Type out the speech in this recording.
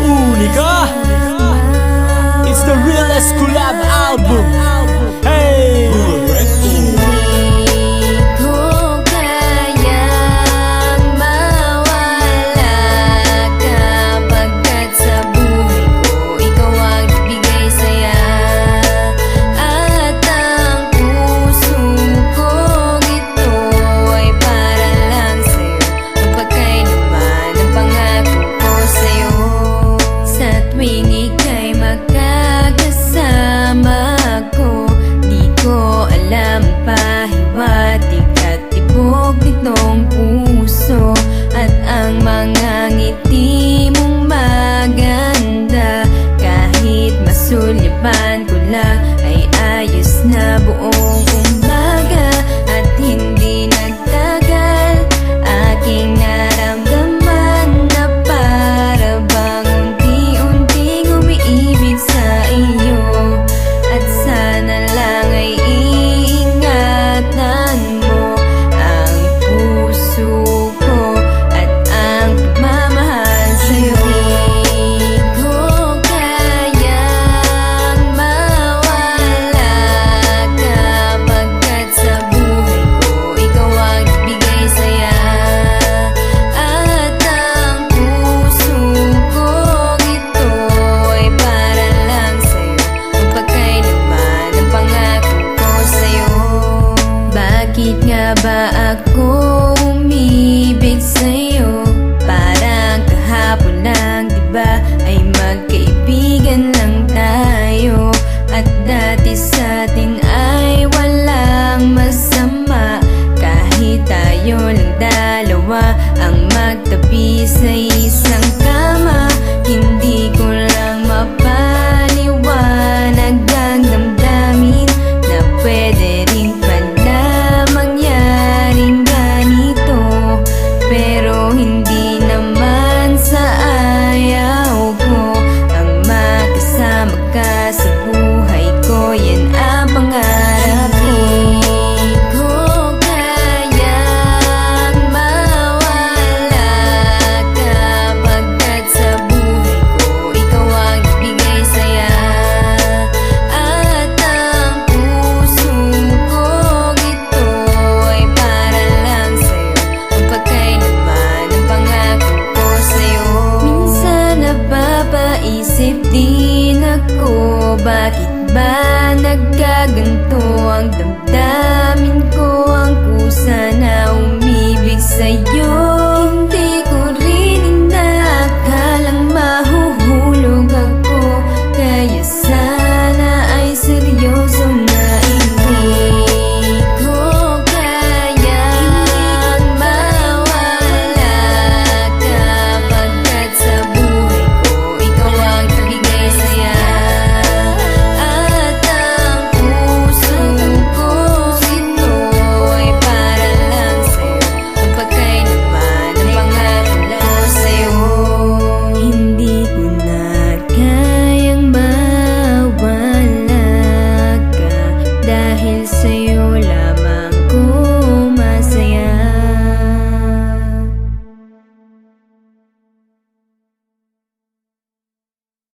Unica. It's the realest collab album. Hey! Pahiwatig at tibok nitong puso, at ang mga ngiti mong maganda, kahit masulyapan ko lang ay ayos na buong umaga. At hindi nagtagal, aking naramdaman na para bang unti-unting umiibig sa iyo. At sana lang ay mo ang puso ko at ang pagmamahal sa'yo. Di ko kayang mawala kapagkat sa buhay ko ikaw ang bigay saya. At ang puso ko ito ay para lang sa'yo, magpagkailanman ang pangako ko sa'yo. Bakit nga ba ako umibig sa'yo? Parang kahapon lang, diba? Ay magkaibigan lang tayo. At dati sa'tin ay walang masama, kahit tayo lang dalawa ang magtabi sa isang kama. Hindi ko lang mapaliwanag ang damdamin na pwede rin pero hindi naman sa ayaw ko ang makasama ka sa buhay ko. Yan ang pangarap ko. Di ko kayang mawala kapagkat sa buhay ko ikaw ang ibigay saya. At ang puso ko ito ay para lang sa'yo, magpagkailanman ang pangako ko sa'yo. Minsan napapaisip din ako, bakit ba nagkaganto ang damdamin